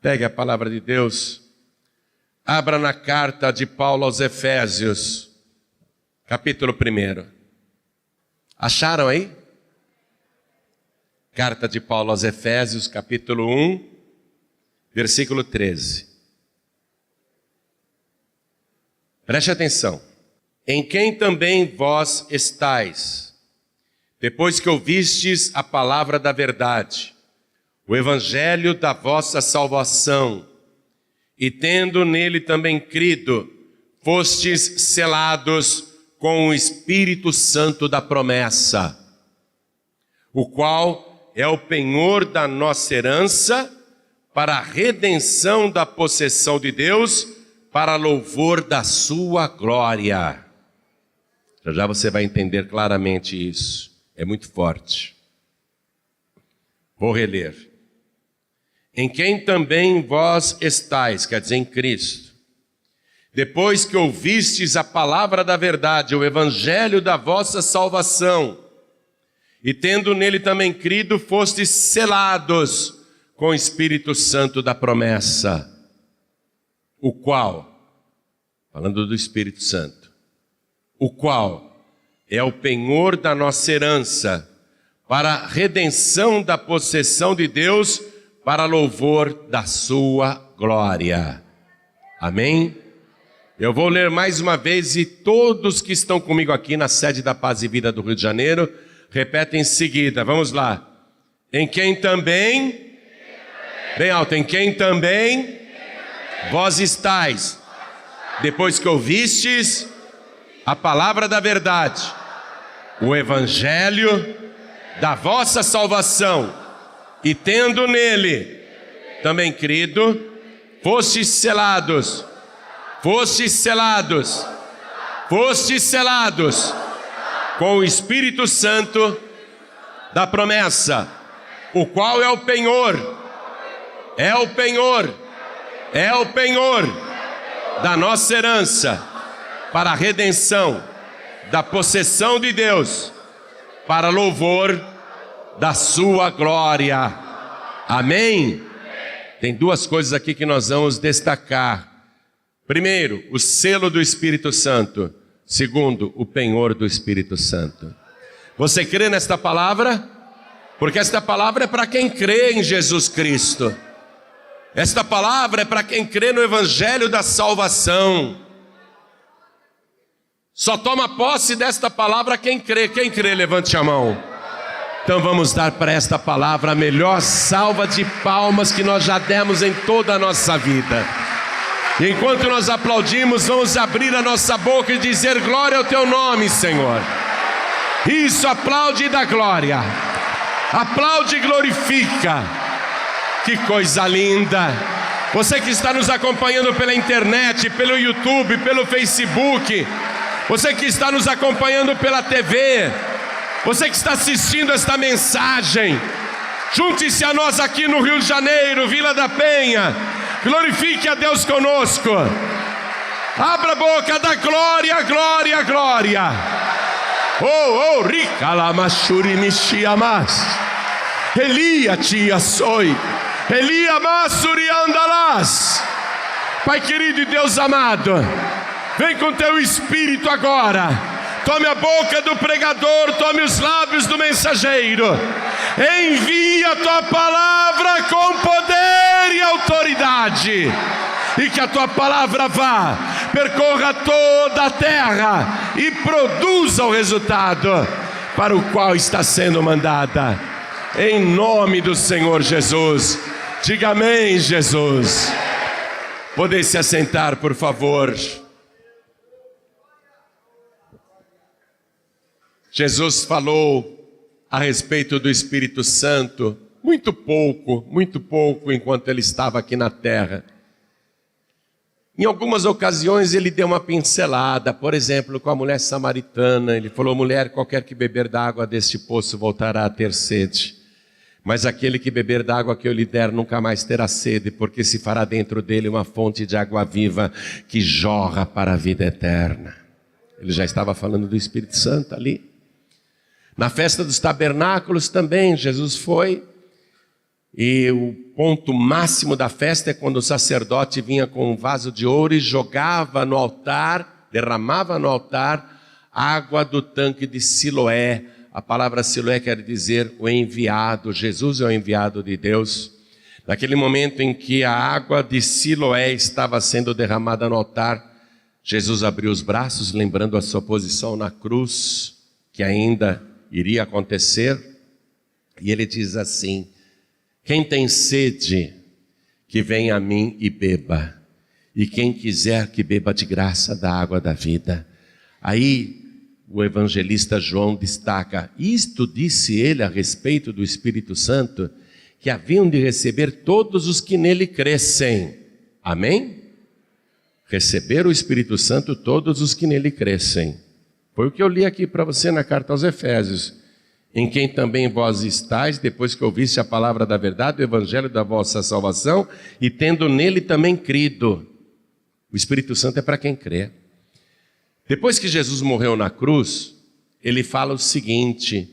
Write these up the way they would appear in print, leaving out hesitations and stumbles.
Pegue a palavra de Deus, abra na carta de Paulo aos Efésios, capítulo 1. Acharam aí? Carta de Paulo aos Efésios, capítulo 1, versículo 13. Preste atenção. Em quem também vós estáis, depois que ouvistes a palavra da verdade, o evangelho da vossa salvação, e tendo nele também crido, fostes selados com o Espírito Santo da promessa, o qual é o penhor da nossa herança para a redenção da possessão de Deus, para louvor da sua glória. Já você vai entender claramente isso. É muito forte. Vou reler. Em quem também vós estáis, quer dizer, em Cristo, depois que ouvistes a palavra da verdade, o evangelho da vossa salvação, e tendo nele também crido, fostes selados com o Espírito Santo da promessa, o qual, falando do Espírito Santo, o qual é o penhor da nossa herança, para a redenção da possessão de Deus, para louvor da sua glória. Amém? Eu vou ler mais uma vez e todos que estão comigo aqui na sede da Paz e Vida do Rio de Janeiro, repetem em seguida. Vamos lá. Em quem também, bem alto, em quem também vós estáis, depois que ouvistes a palavra da verdade, o evangelho da vossa salvação, e tendo nele também crido, fostes selados com o Espírito Santo da promessa, o qual é o penhor da nossa herança, para a redenção da possessão de Deus, para louvor da sua glória. Amém? Tem duas coisas aqui que nós vamos destacar. Primeiro, o selo do Espírito Santo. Segundo, o penhor do Espírito Santo. Você crê nesta palavra? Porque esta palavra é para quem crê em Jesus Cristo. Esta palavra é para quem crê no evangelho da salvação. Só toma posse desta palavra quem crê. Quem crê, levante a mão. Então vamos dar para esta palavra a melhor salva de palmas que nós já demos em toda a nossa vida. E enquanto nós aplaudimos, vamos abrir a nossa boca e dizer glória ao teu nome, Senhor. Isso, aplaude e dá glória. Aplaude e glorifica. Que coisa linda. Você que está nos acompanhando pela internet, pelo YouTube, pelo Facebook, você que está nos acompanhando pela TV, você que está assistindo esta mensagem, junte-se a nós aqui no Rio de Janeiro, Vila da Penha. Glorifique a Deus conosco. Abra a boca, dá glória, glória, glória. Oh, rica lamashuri mishiamas. Elia tia soi. Elia masuri andalas. Pai querido e Deus amado, vem com teu Espírito agora. Tome a boca do pregador, tome os lábios do mensageiro. Envia a tua palavra com poder e autoridade. E que a tua palavra vá, percorra toda a terra e produza o resultado para o qual está sendo mandada. Em nome do Senhor Jesus. Diga amém, Jesus. Podem se assentar, por favor. Jesus falou a respeito do Espírito Santo muito pouco enquanto ele estava aqui na terra. Em algumas ocasiões ele deu uma pincelada, por exemplo, com a mulher samaritana. Ele falou: mulher, qualquer que beber da água deste poço voltará a ter sede. Mas aquele que beber da água que eu lhe der nunca mais terá sede, porque se fará dentro dele uma fonte de água viva que jorra para a vida eterna. Ele já estava falando do Espírito Santo ali. Na festa dos tabernáculos também, Jesus foi E o ponto máximo da festa é quando o sacerdote vinha com um vaso de ouro e jogava no altar, derramava no altar, água do tanque de Siloé. A palavra Siloé quer dizer o enviado. Jesus é o enviado de Deus. Naquele momento em que a água de Siloé estava sendo derramada no altar, Jesus abriu os braços, lembrando a sua posição na cruz, que ainda iria acontecer. E ele diz assim: quem tem sede, que venha a mim e beba. E quem quiser que beba de graça da água da vida. Aí o evangelista João destaca: isto disse ele a respeito do Espírito Santo, que haviam de receber todos os que nele crescem. Amém? Receber o Espírito Santo todos os que nele crescem. Foi o que eu li aqui para você na carta aos Efésios. Em quem também vós estáis, depois que ouviste a palavra da verdade, o evangelho da vossa salvação, e tendo nele também crido. O Espírito Santo é para quem crê. Depois que Jesus morreu na cruz, ele fala o seguinte: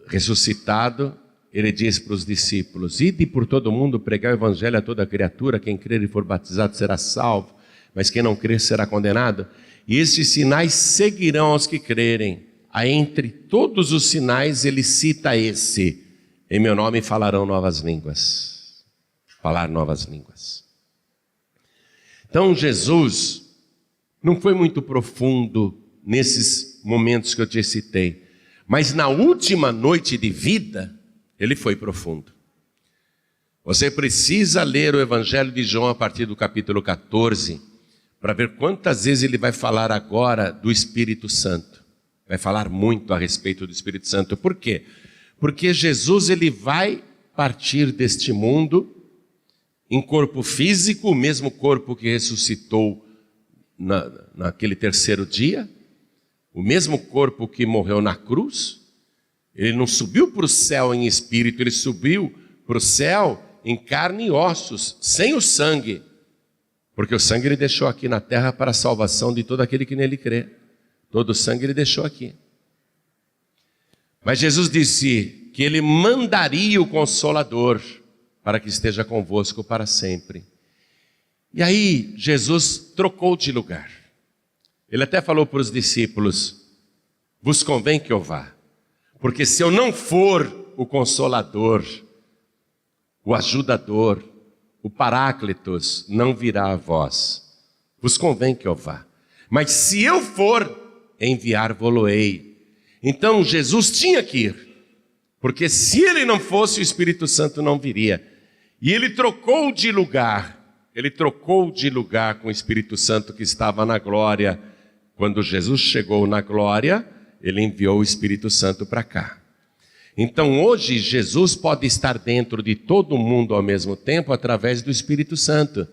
ressuscitado, ele diz para os discípulos: ide por todo mundo pregar o evangelho a toda criatura, quem crer e for batizado será salvo, mas quem não crer será condenado. E estes sinais seguirão aos que crerem. Aí, entre todos os sinais, ele cita esse: em meu nome falarão novas línguas. Falar novas línguas. Então Jesus não foi muito profundo nesses momentos que eu te citei, mas na última noite de vida, ele foi profundo. Você precisa ler o Evangelho de João a partir do capítulo 14, para ver quantas vezes ele vai falar agora do Espírito Santo. Vai falar muito a respeito do Espírito Santo. Por quê? Porque Jesus ele vai partir deste mundo em corpo físico, o mesmo corpo que ressuscitou naquele terceiro dia, o mesmo corpo que morreu na cruz. Ele não subiu para o céu em espírito, ele subiu para o céu em carne e ossos, sem o sangue, porque o sangue ele deixou aqui na terra para a salvação de todo aquele que nele crê. Todo o sangue ele deixou aqui. Mas Jesus disse que ele mandaria o Consolador para que esteja convosco para sempre. E aí Jesus trocou de lugar. Ele até falou para os discípulos: vos convém que eu vá, porque se eu não for o Consolador, o Ajudador, o Paráclitos, não virá a vós. Vos convém que eu vá. Mas se eu for, enviar-vos-ei. Então Jesus tinha que ir, porque se ele não fosse, o Espírito Santo não viria. E ele trocou de lugar. Ele trocou de lugar com o Espírito Santo que estava na glória. Quando Jesus chegou na glória, ele enviou o Espírito Santo para cá. Então hoje Jesus pode estar dentro de todo mundo ao mesmo tempo através do Espírito Santo.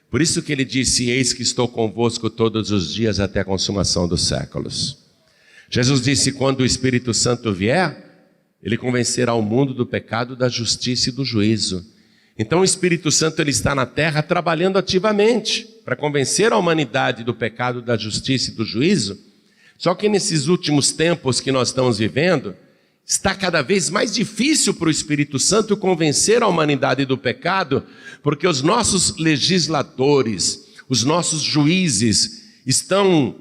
Por isso que ele disse: eis que estou convosco todos os dias até a consumação dos séculos. Jesus disse: quando o Espírito Santo vier, ele convencerá o mundo do pecado, da justiça e do juízo. Então o Espírito Santo ele está na terra trabalhando ativamente para convencer a humanidade do pecado, da justiça e do juízo. Só que nesses últimos tempos que nós estamos vivendo, está cada vez mais difícil para o Espírito Santo convencer a humanidade do pecado, porque os nossos legisladores, os nossos juízes estão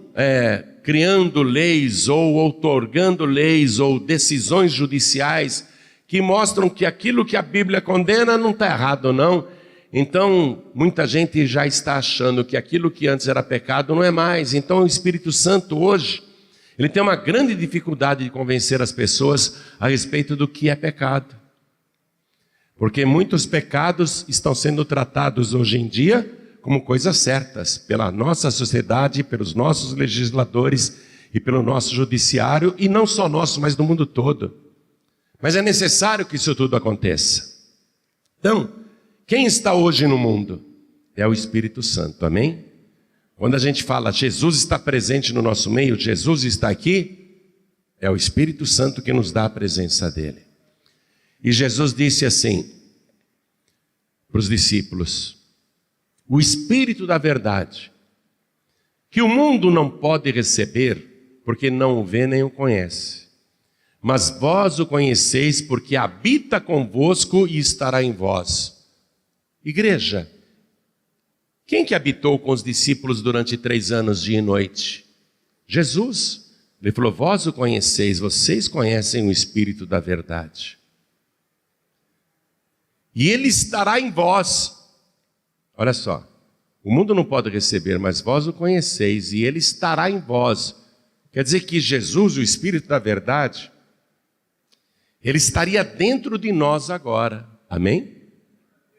criando leis ou outorgando leis ou decisões judiciais que mostram que aquilo que a Bíblia condena não está errado não. Então muita gente já está achando que aquilo que antes era pecado não é mais. Então o Espírito Santo hoje ele tem uma grande dificuldade de convencer as pessoas a respeito do que é pecado. Porque muitos pecados estão sendo tratados hoje em dia como coisas certas pela nossa sociedade, pelos nossos legisladores e pelo nosso judiciário, e não só nosso, mas do mundo todo. Mas é necessário que isso tudo aconteça. Então, quem está hoje no mundo? É o Espírito Santo, amém? Quando a gente fala Jesus está presente no nosso meio, Jesus está aqui, é o Espírito Santo que nos dá a presença dele. E Jesus disse assim para os discípulos: o Espírito da verdade, que o mundo não pode receber, porque não o vê nem o conhece. mas vós o conheceis porque habita convosco e estará em vós. Igreja, quem que habitou com os discípulos durante 3 anos, dia e noite? Jesus. Ele falou, vós o conheceis, vocês conhecem o Espírito da verdade. E ele estará em vós. Olha só, o mundo não pode receber, mas vós o conheceis e ele estará em vós. Quer dizer que Jesus, o Espírito da verdade, ele estaria dentro de nós agora. Amém?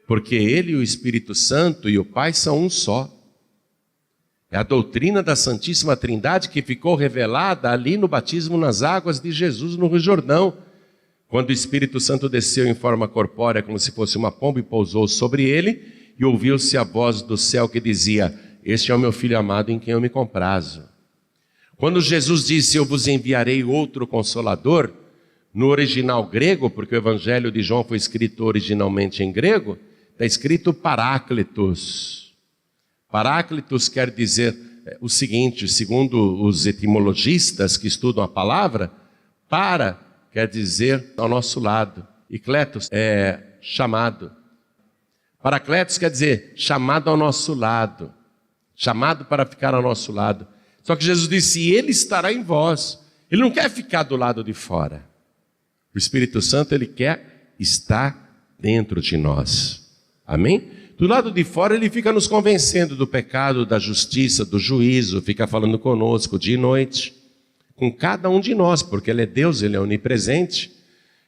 Porque ele, o Espírito Santo e o Pai são um só. É a doutrina da Santíssima Trindade que ficou revelada ali no batismo nas águas de Jesus no Rio Jordão. Quando o Espírito Santo desceu em forma corpórea, como se fosse uma pomba, e pousou sobre ele, e ouviu-se a voz do céu que dizia, este é o meu Filho amado em quem eu me comprazo. Quando Jesus disse, eu vos enviarei outro Consolador, no original grego, porque o Evangelho de João foi escrito originalmente em grego, está escrito Paráclitos. Paráclitos quer dizer o seguinte, segundo os etimologistas que estudam a palavra, para quer dizer ao nosso lado, e kletos é chamado. Paracletos quer dizer chamado ao nosso lado, chamado para ficar ao nosso lado. Só que Jesus disse, ele estará em vós. Ele não quer ficar do lado de fora. O Espírito Santo, ele quer estar dentro de nós. Amém? Do lado de fora ele fica nos convencendo do pecado, da justiça, do juízo, fica falando conosco dia e noite, com cada um de nós, porque ele é Deus, ele é onipresente.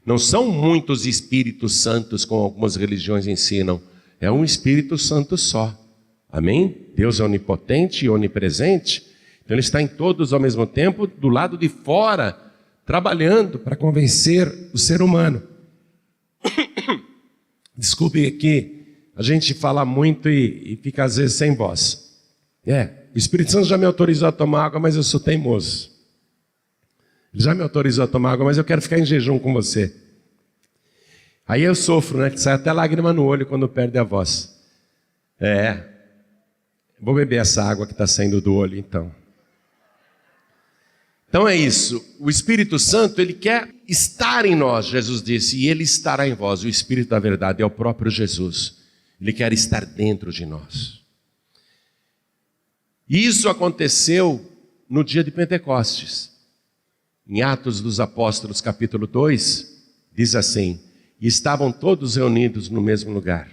Não são muitos Espíritos Santos, como algumas religiões ensinam, é um Espírito Santo só. Amém? Deus é onipotente e onipresente, então ele está em todos ao mesmo tempo, do lado de fora, trabalhando para convencer o ser humano. Desculpe aqui, a gente fala muito e fica às vezes sem voz. O Espírito Santo já me autorizou a tomar água, mas eu sou teimoso. Ele já me autorizou a tomar água, mas eu quero ficar em jejum com você. Aí eu sofro, né? Que sai até lágrima no olho quando perde a voz. Vou beber essa água que está saindo do olho, então. Então é isso. O Espírito Santo, ele quer estar em nós, Jesus disse, e ele estará em vós. O Espírito da verdade é o próprio Jesus. Ele quer estar dentro de nós. Isso aconteceu no dia de Pentecostes. Em Atos dos Apóstolos, capítulo 2, diz assim, e estavam todos reunidos no mesmo lugar.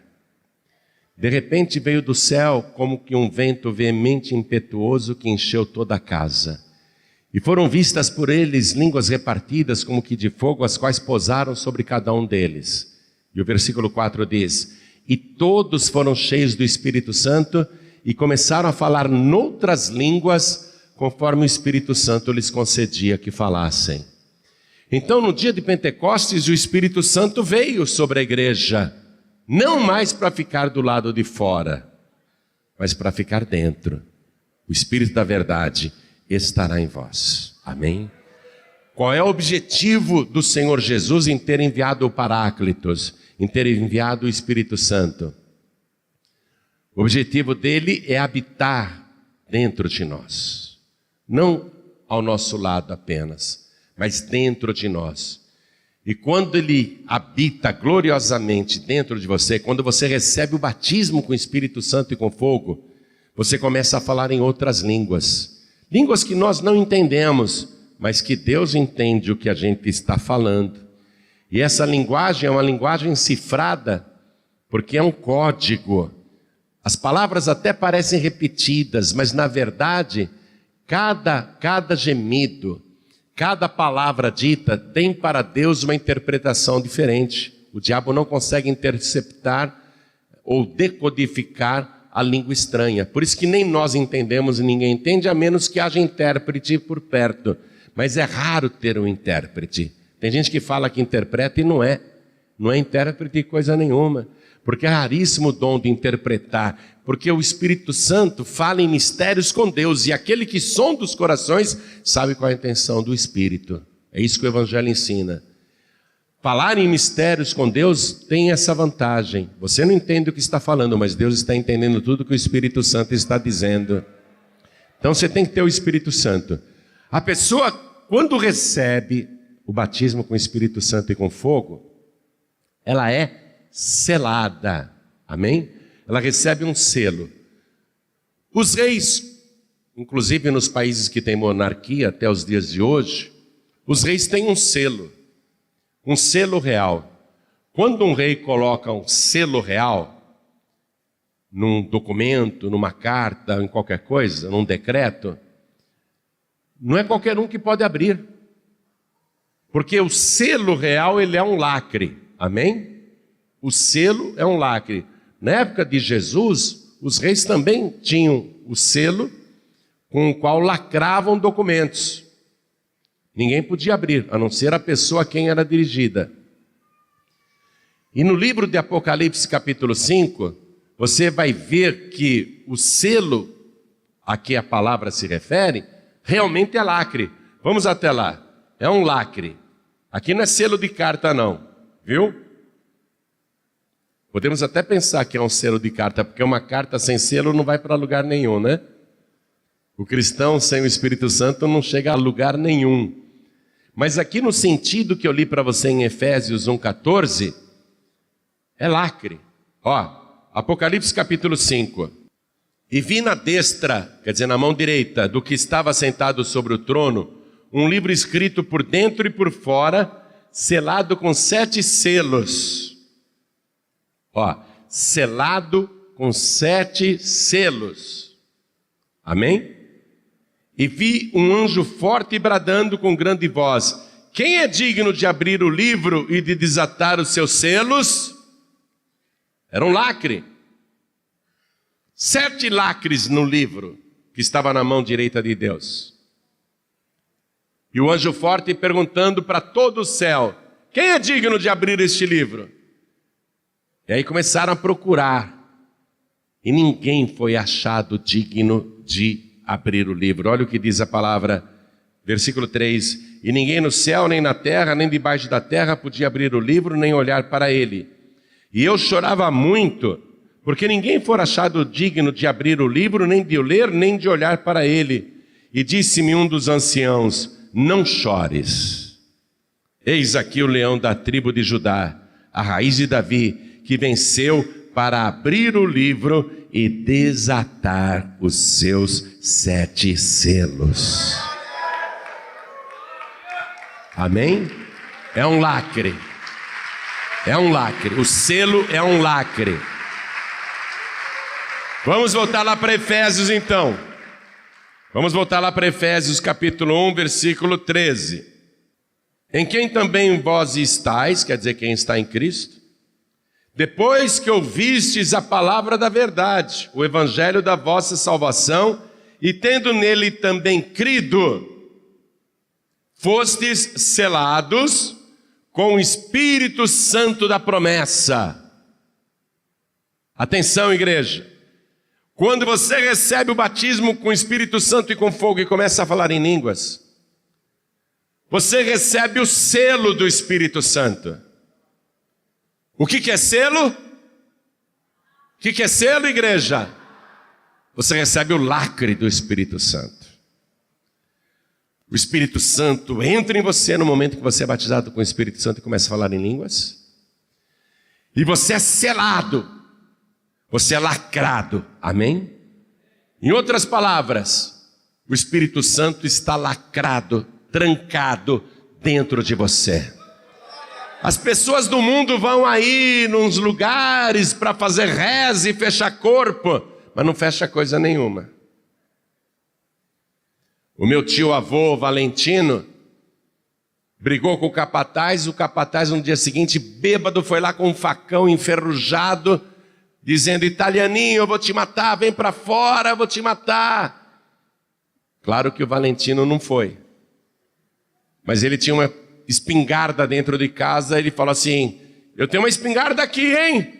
De repente veio do céu como que um vento veemente e impetuoso que encheu toda a casa. E foram vistas por eles línguas repartidas como que de fogo, as quais pousaram sobre cada um deles. E o versículo 4 diz, e todos foram cheios do Espírito Santo e começaram a falar noutras línguas, conforme o Espírito Santo lhes concedia que falassem. Então, no dia de Pentecostes, o Espírito Santo veio sobre a igreja, não mais para ficar do lado de fora, mas para ficar dentro. O Espírito da verdade estará em vós. Amém? Qual é o objetivo do Senhor Jesus em ter enviado o Paráclitos, em ter enviado o Espírito Santo? O objetivo dele é habitar dentro de nós. Não ao nosso lado apenas, mas dentro de nós. E quando ele habita gloriosamente dentro de você, quando você recebe o batismo com o Espírito Santo e com fogo, você começa a falar em outras línguas. Línguas que nós não entendemos, mas que Deus entende o que a gente está falando. E essa linguagem é uma linguagem cifrada, porque é um código. As palavras até parecem repetidas, mas na verdade, cada gemido, cada palavra dita tem para Deus uma interpretação diferente. O diabo não consegue interceptar ou decodificar a língua estranha. Por isso que nem nós entendemos e ninguém entende, a menos que haja intérprete por perto. Mas é raro ter um intérprete. Tem gente que fala que interpreta e não é intérprete coisa nenhuma. Porque é raríssimo o dom de interpretar. Porque o Espírito Santo fala em mistérios com Deus. E aquele que sonda os corações sabe qual é a intenção do Espírito. É isso que o Evangelho ensina. Falar em mistérios com Deus tem essa vantagem. Você não entende o que está falando, mas Deus está entendendo tudo que o Espírito Santo está dizendo. Então você tem que ter o Espírito Santo. A pessoa, quando recebe o batismo com o Espírito Santo e com fogo, ela é selada, amém? Ela recebe um selo. Os reis, inclusive nos países que têm monarquia até os dias de hoje, os reis têm um selo real. Quando um rei coloca um selo real num documento, numa carta, em qualquer coisa, num decreto, não é qualquer um que pode abrir. Porque o selo real, ele é um lacre, amém? O selo é um lacre. Na época de Jesus, os reis também tinham o selo com o qual lacravam documentos. Ninguém podia abrir, a não ser a pessoa a quem era dirigida. E no livro de Apocalipse, capítulo 5, você vai ver que o selo a que a palavra se refere, realmente é lacre. Vamos até lá. É um lacre. Aqui não é selo de carta não, viu? Podemos até pensar que é um selo de carta, porque uma carta sem selo não vai para lugar nenhum, né? O cristão sem o Espírito Santo não chega a lugar nenhum. Mas aqui no sentido que eu li para você em Efésios 1,14, é lacre. Ó, Apocalipse capítulo 5. E vi na destra, quer dizer, na mão direita, do que estava sentado sobre o trono, um livro escrito por dentro e por fora, selado com 7 selos. Ó, selado com 7 selos. Amém? E vi um anjo forte bradando com grande voz: quem é digno de abrir o livro e de desatar os seus selos? Era um lacre. 7 lacres no livro que estava na mão direita de Deus. E o anjo forte perguntando para todo o céu: quem é digno de abrir este livro? E aí começaram a procurar. E ninguém foi achado digno de abrir o livro. Olha o que diz a palavra, versículo 3. E ninguém no céu, nem na terra, nem debaixo da terra podia abrir o livro, nem olhar para ele. E eu chorava muito, porque ninguém for achado digno de abrir o livro, nem de o ler, nem de olhar para ele. E disse-me um dos anciãos: não chores. Eis aqui o leão da tribo de Judá, a raiz de Davi, que venceu para abrir o livro e desatar os seus 7 selos. Amém? É um lacre. É um lacre. O selo é um lacre. Vamos voltar lá para Efésios então. Vamos voltar lá para Efésios capítulo 1, versículo 13. Em quem também vós estáis, quer dizer, quem está em Cristo, depois que ouvistes a palavra da verdade, o evangelho da vossa salvação, e tendo nele também crido, fostes selados com o Espírito Santo da promessa. Atenção, igreja. Quando você recebe o batismo com o Espírito Santo e com fogo e começa a falar em línguas, você recebe o selo do Espírito Santo. O que é selo? O que é selo, igreja? Você recebe o lacre do Espírito Santo. O Espírito Santo entra em você no momento que você é batizado com o Espírito Santo e começa a falar em línguas. E você é selado. Você é lacrado. Amém? Em outras palavras, o Espírito Santo está lacrado, trancado dentro de você. As pessoas do mundo vão aí nos lugares para fazer reza e fechar corpo, mas não fecha coisa nenhuma. O meu tio-avô Valentino brigou com o capataz no dia seguinte, bêbado, foi lá com um facão enferrujado, dizendo: italianinho, eu vou te matar, vem para fora, eu vou te matar. Claro que o Valentino não foi. Mas ele tinha uma espingarda dentro de casa, ele falou assim: eu tenho uma espingarda aqui, hein?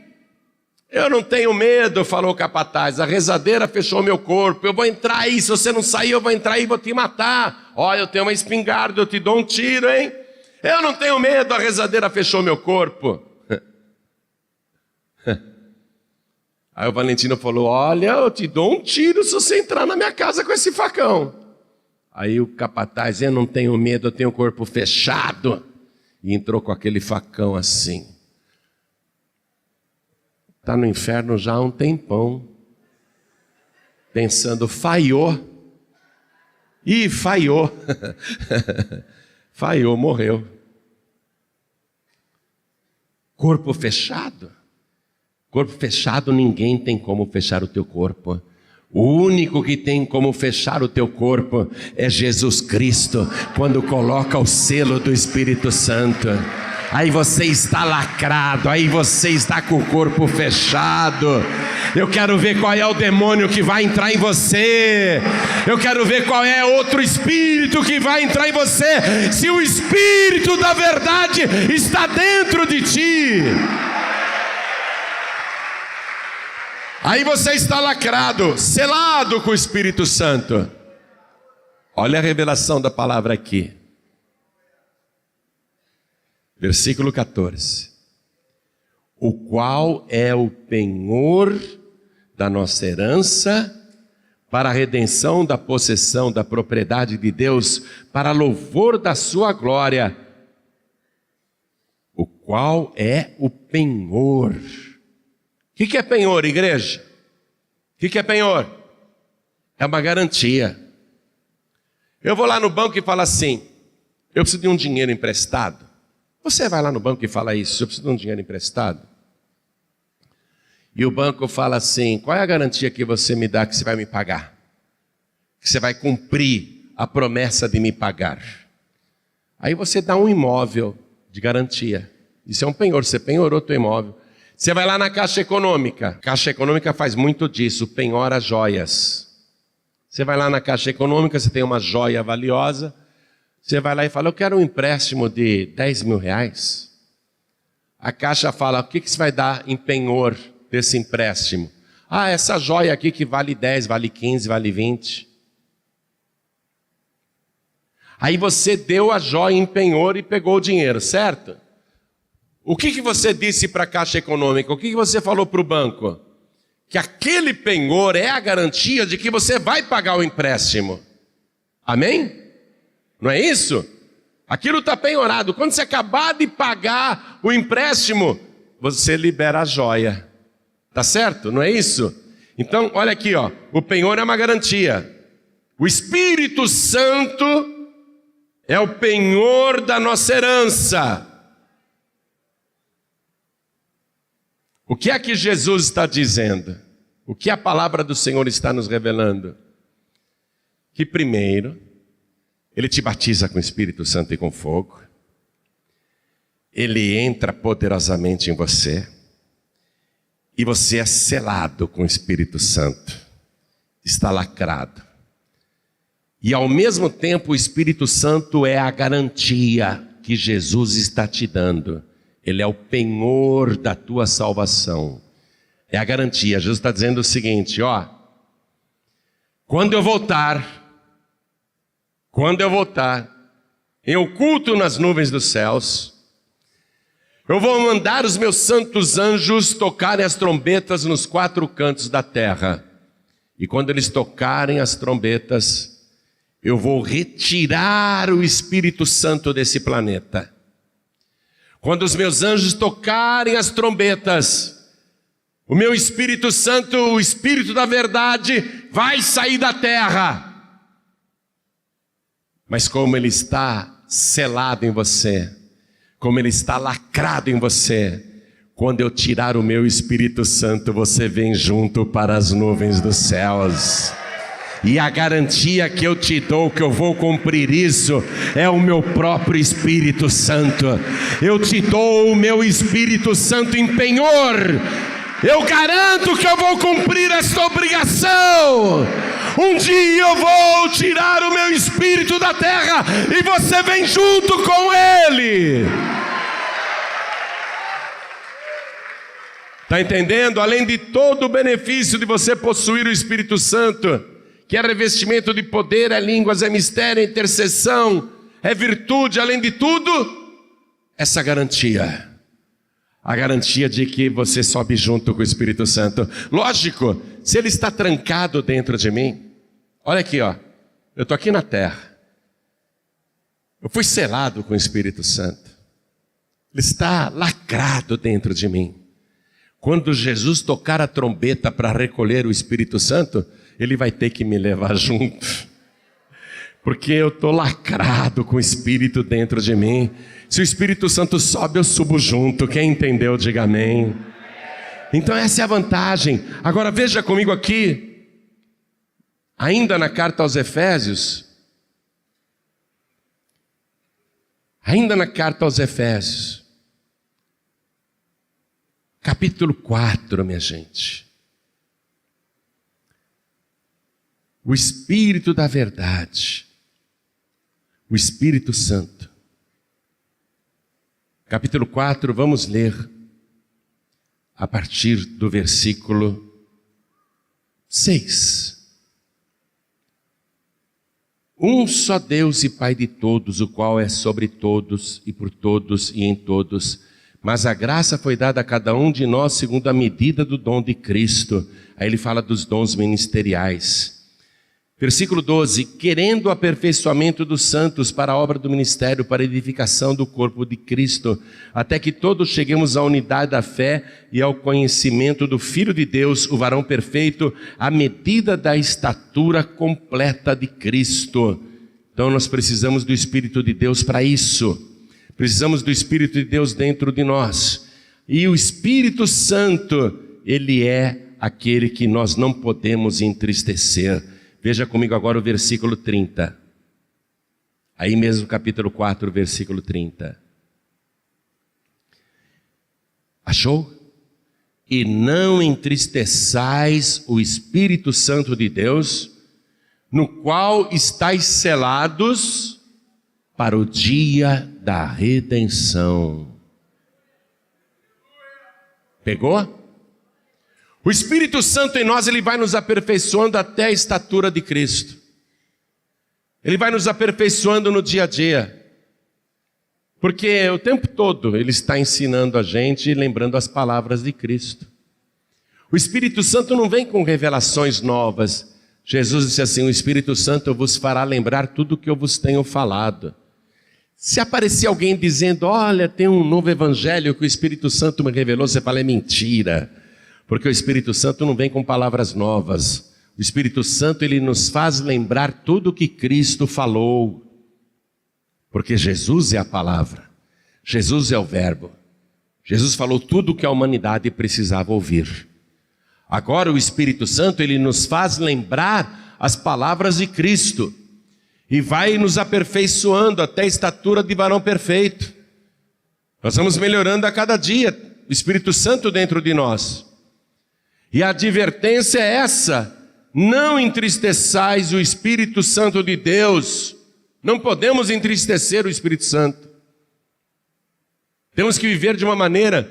Eu não tenho medo, falou o capataz, a rezadeira fechou meu corpo, eu vou entrar aí, se você não sair eu vou entrar aí e vou te matar. Olha, eu tenho uma espingarda, eu te dou um tiro, hein? Eu não tenho medo, a rezadeira fechou meu corpo. Aí o Valentino falou: olha, eu te dou um tiro se você entrar na minha casa com esse facão. Aí o capataz, eu não tenho medo, eu tenho o corpo fechado. E entrou com aquele facão assim. Está no inferno já há um tempão. Pensando, falhou. Ih, falhou. Falhou, morreu. Corpo fechado. Corpo fechado, ninguém tem como fechar o teu corpo. O único que tem como fechar o teu corpo é Jesus Cristo, quando coloca o selo do Espírito Santo. Aí você está lacrado, aí você está com o corpo fechado. Eu quero ver qual é o demônio que vai entrar em você. Eu quero ver qual é outro espírito que vai entrar em você, se o Espírito da verdade está dentro de ti. Aí você está lacrado, selado com o Espírito Santo. Olha a revelação da palavra aqui. Versículo 14. O qual é o penhor da nossa herança para a redenção da possessão da propriedade de Deus, para louvor da sua glória. O qual é o penhor. O que é penhor, igreja? O que é penhor? É uma garantia. Eu vou lá no banco e falo assim, eu preciso de um dinheiro emprestado. Você vai lá no banco e fala isso, eu preciso de um dinheiro emprestado. E o banco fala assim, qual é a garantia que você me dá que você vai me pagar? Que você vai cumprir a promessa de me pagar? Aí você dá um imóvel de garantia. Isso é um penhor, você penhorou teu imóvel. Você vai lá na Caixa Econômica. Caixa Econômica faz muito disso, penhora joias. Você vai lá na Caixa Econômica, você tem uma joia valiosa. Você vai lá e fala, eu quero um empréstimo de 10 mil reais. A Caixa fala, o que você vai dar em penhor desse empréstimo? Ah, essa joia aqui que vale 10, vale 15, vale 20. Aí você deu a joia em penhor e pegou o dinheiro, certo? O que você disse para a Caixa Econômica? O que você falou para o banco? Que aquele penhor é a garantia de que você vai pagar o empréstimo. Amém? Não é isso? Aquilo está penhorado. Quando você acabar de pagar o empréstimo, você libera a joia. Tá certo? Não é isso? Então, olha aqui, ó. O penhor é uma garantia. O Espírito Santo é o penhor da nossa herança. O que é que Jesus está dizendo? O que a palavra do Senhor está nos revelando? Que primeiro, Ele te batiza com o Espírito Santo e com fogo. Ele entra poderosamente em você. E você é selado com o Espírito Santo. Está lacrado. E ao mesmo tempo o Espírito Santo é a garantia que Jesus está te dando. Ele é o penhor da tua salvação. É a garantia. Jesus está dizendo o seguinte, ó. Quando eu voltar, em oculto nas nuvens dos céus, eu vou mandar os meus santos anjos tocarem as trombetas nos 4 cantos da terra. E quando eles tocarem as trombetas, eu vou retirar o Espírito Santo desse planeta. Quando os meus anjos tocarem as trombetas, o meu Espírito Santo, o Espírito da verdade, vai sair da terra. Mas como ele está selado em você, como ele está lacrado em você, quando eu tirar o meu Espírito Santo, você vem junto para as nuvens dos céus. E a garantia que eu te dou que eu vou cumprir isso é o meu próprio Espírito Santo. Eu te dou o meu Espírito Santo em penhor. Eu garanto que eu vou cumprir esta obrigação. Um dia eu vou tirar o meu Espírito da terra e você vem junto com Ele. Está entendendo? Além de todo o benefício de você possuir o Espírito Santo, que é revestimento de poder, é línguas, é mistério, é intercessão, é virtude, além de tudo, essa garantia. A garantia de que você sobe junto com o Espírito Santo. Lógico, se ele está trancado dentro de mim, olha aqui, ó. eu estou aqui na terra. Eu fui selado com o Espírito Santo. Ele está lacrado dentro de mim. Quando Jesus tocar a trombeta para recolher o Espírito Santo, Ele vai ter que me levar junto. Porque eu estou lacrado com o Espírito dentro de mim. Se o Espírito Santo sobe, eu subo junto. Quem entendeu, diga amém. Então essa é a vantagem. Agora veja comigo aqui, ainda na carta aos Efésios. Ainda na carta aos Efésios. Capítulo 4, minha gente. O Espírito da verdade. O Espírito Santo. Capítulo 4, vamos ler a partir do versículo 6. Um só Deus e Pai de todos, o qual é sobre todos e por todos e em todos, mas a graça foi dada a cada um de nós segundo a medida do dom de Cristo. Aí ele fala dos dons ministeriais. Versículo 12, querendo o aperfeiçoamento dos santos para a obra do ministério, para a edificação do corpo de Cristo, até que todos cheguemos à unidade da fé e ao conhecimento do Filho de Deus, o varão perfeito, à medida da estatura completa de Cristo. Então nós precisamos do Espírito de Deus para isso. Precisamos do Espírito de Deus dentro de nós. E o Espírito Santo, Ele é aquele que nós não podemos entristecer. Veja comigo agora o versículo 30. Aí mesmo capítulo 4, versículo 30. Achou? E não entristeçais o Espírito Santo de Deus, no qual estáis selados para o dia da redenção. Pegou? O Espírito Santo em nós, ele vai nos aperfeiçoando até a estatura de Cristo. Ele vai nos aperfeiçoando no dia a dia. Porque o tempo todo ele está ensinando a gente e lembrando as palavras de Cristo. O Espírito Santo não vem com revelações novas. Jesus disse assim, o Espírito Santo vos fará lembrar tudo o que eu vos tenho falado. Se aparecer alguém dizendo, olha, tem um novo evangelho que o Espírito Santo me revelou, você fala, é mentira. Porque o Espírito Santo não vem com palavras novas. O Espírito Santo, ele nos faz lembrar tudo o que Cristo falou. Porque Jesus é a palavra. Jesus é o verbo. Jesus falou tudo o que a humanidade precisava ouvir. Agora o Espírito Santo, ele nos faz lembrar as palavras de Cristo. E vai nos aperfeiçoando até a estatura de varão perfeito. Nós vamos melhorando a cada dia. O Espírito Santo dentro de nós. E a advertência é essa, não entristeçais o Espírito Santo de Deus. Não podemos entristecer o Espírito Santo. Temos que viver de uma maneira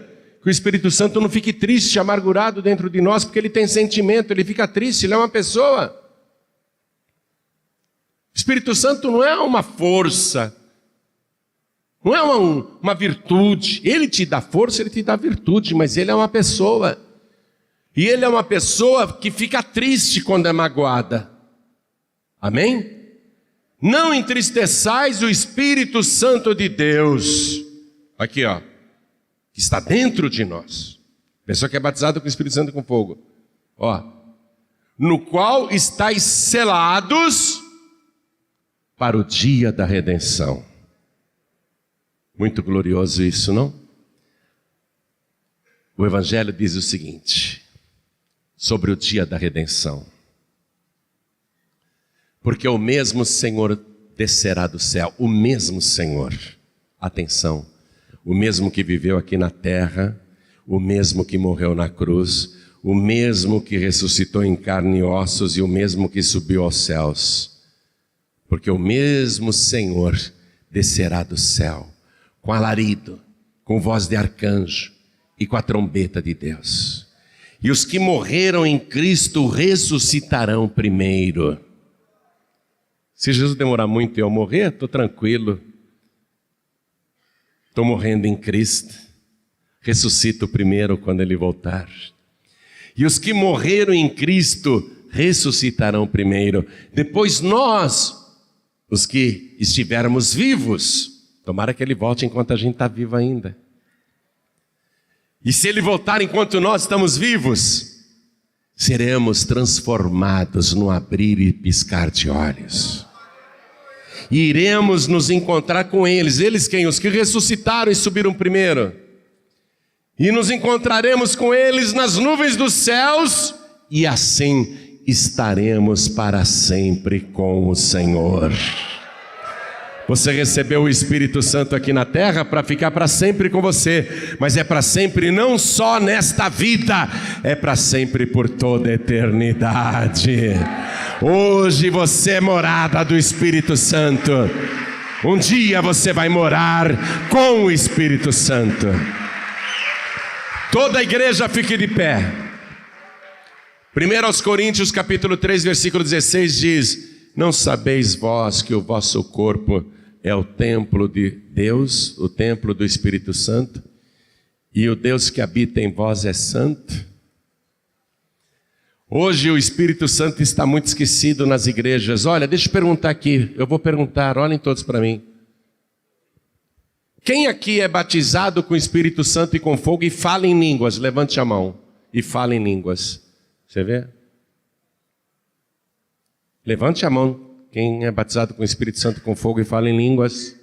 que o Espírito Santo não fique triste, amargurado dentro de nós, porque ele tem sentimento, ele fica triste, ele é uma pessoa. O Espírito Santo não é uma força, não é uma virtude. Ele te dá força, ele te dá virtude, mas ele é uma pessoa. E ele é uma pessoa que fica triste quando é magoada. Amém? Não entristeçais o Espírito Santo de Deus. Aqui, ó. Que está dentro de nós. Pessoa que é batizada com o Espírito Santo e com fogo. Ó. No qual estáis selados para o dia da redenção. Muito glorioso isso, não? O Evangelho diz o seguinte. Sobre o dia da redenção. Porque o mesmo Senhor descerá do céu, o mesmo Senhor, atenção, o mesmo que viveu aqui na terra, o mesmo que morreu na cruz, o mesmo que ressuscitou em carne e ossos e o mesmo que subiu aos céus. Porque o mesmo Senhor descerá do céu, com alarido, com voz de arcanjo e com a trombeta de Deus. E os que morreram em Cristo ressuscitarão primeiro. Se Jesus demorar muito e eu morrer, estou tranquilo. Estou morrendo em Cristo. Ressuscito primeiro quando Ele voltar. E os que morreram em Cristo ressuscitarão primeiro. Depois nós, os que estivermos vivos, tomara que ele volte enquanto a gente está vivo ainda. E se ele voltar enquanto nós estamos vivos, seremos transformados no abrir e piscar de olhos. E iremos nos encontrar com eles quem? Os que ressuscitaram e subiram primeiro. E nos encontraremos com eles nas nuvens dos céus, e assim estaremos para sempre com o Senhor. Você recebeu o Espírito Santo aqui na terra para ficar para sempre com você, mas é para sempre não só nesta vida, é para sempre por toda a eternidade. Hoje você é morada do Espírito Santo. Um dia você vai morar com o Espírito Santo. Toda a igreja fique de pé. 1 Coríntios capítulo 3, versículo 16 diz: não sabeis vós que o vosso corpo é o templo de Deus, o templo do Espírito Santo, e o Deus que habita em vós é santo? Hoje o Espírito Santo está muito esquecido nas igrejas. Olha, deixa eu perguntar aqui, eu vou perguntar, olhem todos para mim. Quem aqui é batizado com o Espírito Santo e com fogo e fala em línguas? Levante a mão e fala em línguas. Você vê? Levante a mão. Quem é batizado com o Espírito Santo com fogo e fala em línguas?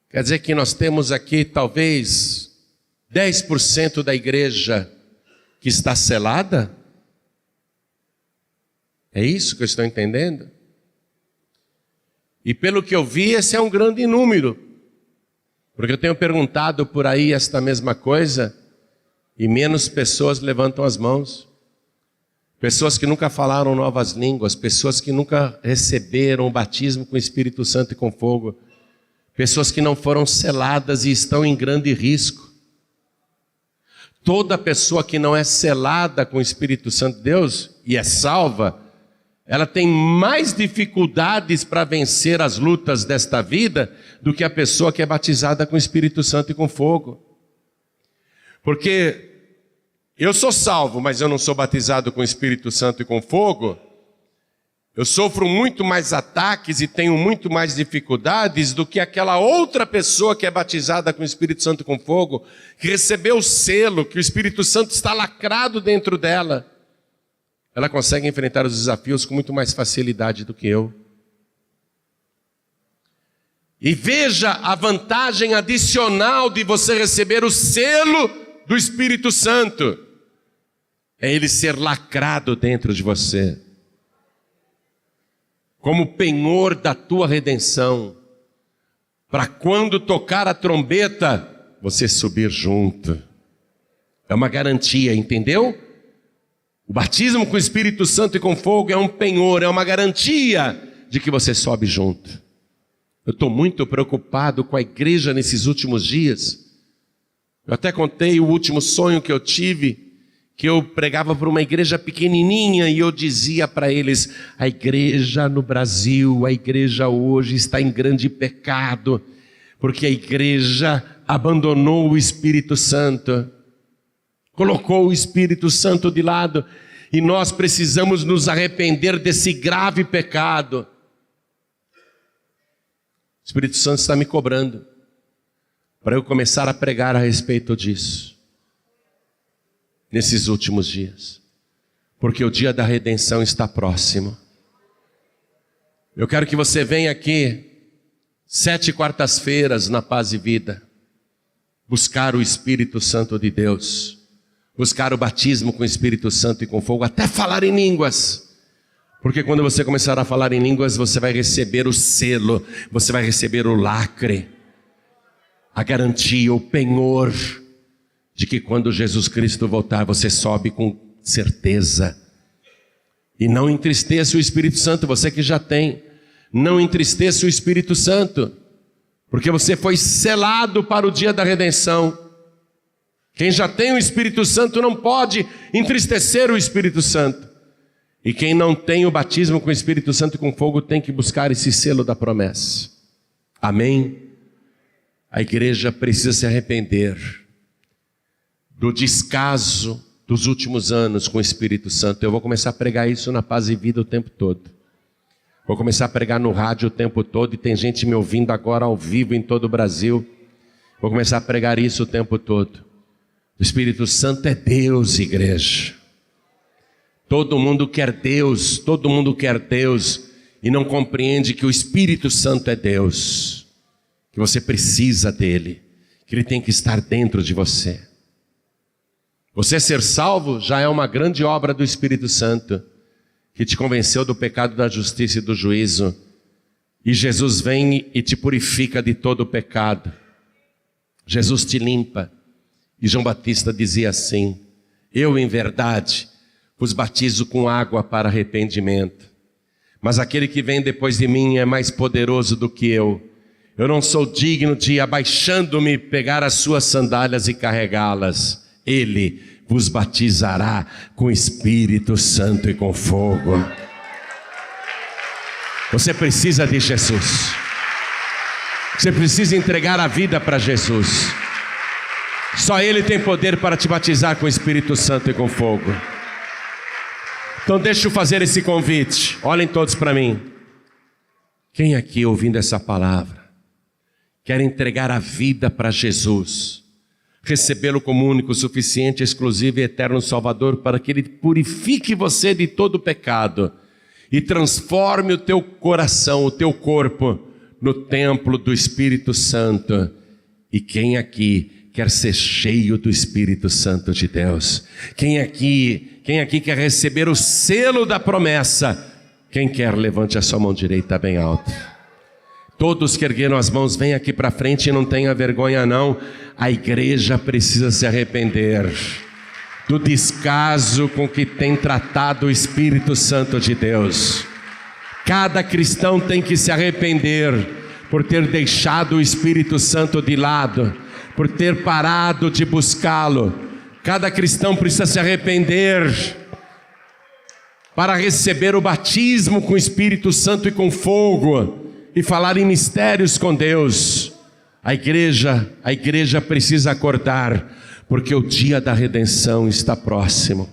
Quer dizer que nós temos aqui talvez 10% da igreja que está selada? É isso que eu estou entendendo? E pelo que eu vi, esse é um grande número. Porque eu tenho perguntado por aí esta mesma coisa e menos pessoas levantam as mãos. Pessoas que nunca falaram novas línguas, pessoas que nunca receberam o batismo com o Espírito Santo e com fogo, pessoas que não foram seladas e estão em grande risco. Toda pessoa que não é selada com o Espírito Santo de Deus e é salva, ela tem mais dificuldades para vencer as lutas desta vida do que a pessoa que é batizada com o Espírito Santo e com fogo. Porque eu sou salvo, mas eu não sou batizado com o Espírito Santo e com fogo. Eu sofro muito mais ataques e tenho muito mais dificuldades do que aquela outra pessoa que é batizada com o Espírito Santo e com fogo, que recebeu o selo, que o Espírito Santo está lacrado dentro dela. Ela consegue enfrentar os desafios com muito mais facilidade do que eu. E veja a vantagem adicional de você receber o selo do Espírito Santo. É ele ser lacrado dentro de você, como penhor da tua redenção, para quando tocar a trombeta, você subir junto. É uma garantia, entendeu? O batismo com o Espírito Santo e com fogo é um penhor, é uma garantia de que você sobe junto. Eu estou muito preocupado com a igreja nesses últimos dias. Eu até contei o último sonho que eu tive, que eu pregava para uma igreja pequenininha e eu dizia para eles: a igreja no Brasil, a igreja hoje está em grande pecado, porque a igreja abandonou o Espírito Santo, colocou o Espírito Santo de lado, e nós precisamos nos arrepender desse grave pecado. O Espírito Santo está me cobrando para eu começar a pregar a respeito disso nesses últimos dias, porque o dia da redenção está próximo. Eu quero que você venha aqui 7 quartas-feiras na Paz e Vida, buscar o Espírito Santo de Deus, buscar o batismo com o Espírito Santo e com fogo, até falar em línguas, porque quando você começar a falar em línguas, você vai receber o selo, você vai receber o lacre, a garantia, o penhor de que quando Jesus Cristo voltar, você sobe com certeza. E não entristeça o Espírito Santo, você que já tem. Não entristeça o Espírito Santo, porque você foi selado para o dia da redenção. Quem já tem o Espírito Santo não pode entristecer o Espírito Santo. E quem não tem o batismo com o Espírito Santo e com fogo tem que buscar esse selo da promessa. Amém? A igreja precisa se arrepender do descaso, dos últimos anos com o Espírito Santo. Eu vou começar a pregar isso na Paz e Vida o tempo todo. Vou começar a pregar no rádio o tempo todo, e tem gente me ouvindo agora ao vivo em todo o Brasil. Vou começar a pregar isso o tempo todo. O Espírito Santo é Deus, igreja. Todo mundo quer Deus, e não compreende que o Espírito Santo é Deus, que você precisa dele, que ele tem que estar dentro de você. Você ser salvo já é uma grande obra do Espírito Santo, que te convenceu do pecado, da justiça e do juízo. E Jesus vem e te purifica de todo o pecado. Jesus te limpa. E João Batista dizia assim: eu, em verdade, vos batizo com água para arrependimento, mas aquele que vem depois de mim é mais poderoso do que eu. Eu não sou digno de, abaixando-me, pegar as suas sandálias e carregá-las. Ele vos batizará com Espírito Santo e com fogo. Você precisa de Jesus. Você precisa entregar a vida para Jesus. Só Ele tem poder para te batizar com Espírito Santo e com fogo. Então deixa eu fazer esse convite. Olhem todos para mim. Quem aqui, ouvindo essa palavra, quer entregar a vida para Jesus, recebê-lo como único, suficiente, exclusivo e eterno Salvador, para que Ele purifique você de todo o pecado e transforme o teu coração, o teu corpo, no templo do Espírito Santo? E quem aqui quer ser cheio do Espírito Santo de Deus? Quem aqui quer receber o selo da promessa? Quem quer, levante a sua mão direita bem alto. Todos que ergueram as mãos, vem aqui para frente e não tenha vergonha não. A igreja precisa se arrepender do descaso com que tem tratado o Espírito Santo de Deus. Cada cristão tem que se arrepender por ter deixado o Espírito Santo de lado, por ter parado de buscá-lo. Cada cristão precisa se arrepender para receber o batismo com o Espírito Santo e com fogo, e falar em mistérios com Deus. A igreja precisa acordar, porque o dia da redenção está próximo.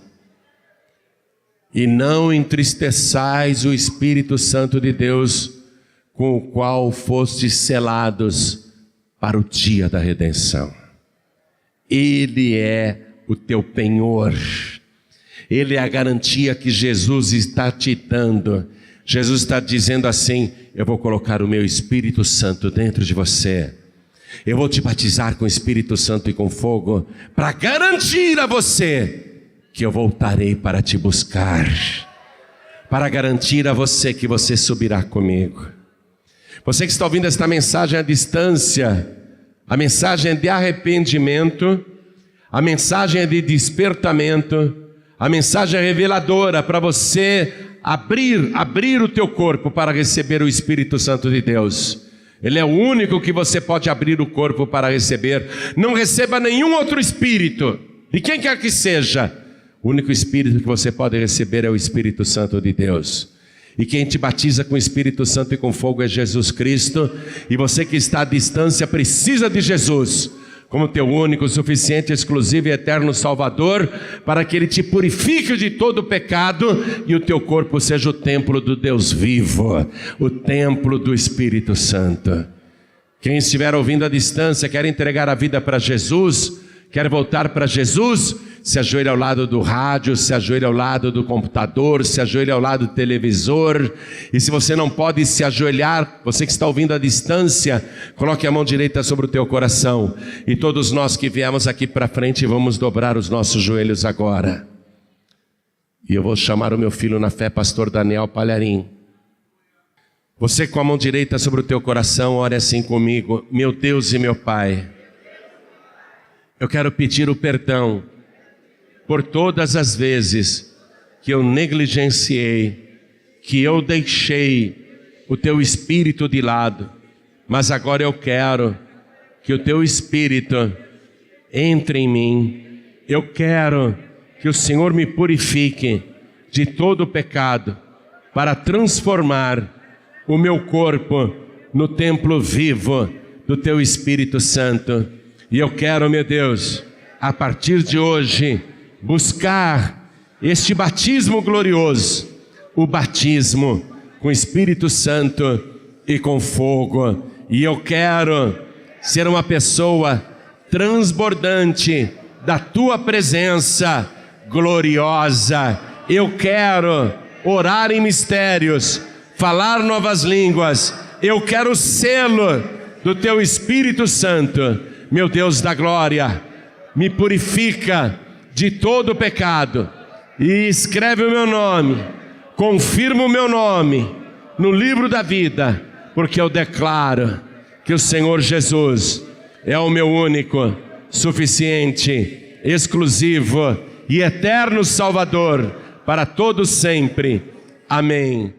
E não entristeçais o Espírito Santo de Deus, com o qual fostes selados para o dia da redenção. Ele é o teu penhor. Ele é a garantia que Jesus está te dando. Jesus está dizendo assim: eu vou colocar o meu Espírito Santo dentro de você. Eu vou te batizar com o Espírito Santo e com fogo, para garantir a você que eu voltarei para te buscar, para garantir a você que você subirá comigo. Você que está ouvindo esta mensagem à distância, a mensagem é de arrependimento, a mensagem é de despertamento, a mensagem é reveladora para você abrir o teu corpo para receber o Espírito Santo de Deus. Ele é o único que você pode abrir o corpo para receber. Não receba nenhum outro espírito, de quem quer que seja. O único espírito que você pode receber é o Espírito Santo de Deus. E quem te batiza com o Espírito Santo e com fogo é Jesus Cristo. E você que está à distância precisa de Jesus como teu único, suficiente, exclusivo e eterno Salvador, para que Ele te purifique de todo o pecado e o teu corpo seja o templo do Deus vivo, o templo do Espírito Santo. Quem estiver ouvindo à distância, quer entregar a vida para Jesus, quer voltar para Jesus, se ajoelha ao lado do rádio, se ajoelha ao lado do computador, se ajoelha ao lado do televisor. E se você não pode se ajoelhar, você que está ouvindo à distância, coloque a mão direita sobre o teu coração. E todos nós que viemos aqui para frente, vamos dobrar os nossos joelhos agora. E eu vou chamar o meu filho na fé, pastor Daniel Palharim. Você com a mão direita sobre o teu coração, ore assim comigo: meu Deus e meu Pai, eu quero pedir o perdão por todas as vezes que eu negligenciei, que eu deixei o teu Espírito de lado, mas agora eu quero que o teu Espírito entre em mim. Eu quero que o Senhor me purifique de todo o pecado, para transformar o meu corpo no templo vivo do teu Espírito Santo. E eu quero, meu Deus, a partir de hoje, buscar este batismo glorioso, o batismo com o Espírito Santo e com fogo. E eu quero ser uma pessoa transbordante da tua presença gloriosa. Eu quero orar em mistérios, falar novas línguas. Eu quero o selo do teu Espírito Santo. Meu Deus da glória, me purifica de todo o pecado e escreve o meu nome, confirma o meu nome no livro da vida, porque eu declaro que o Senhor Jesus é o meu único, suficiente, exclusivo e eterno Salvador para todos sempre. Amém.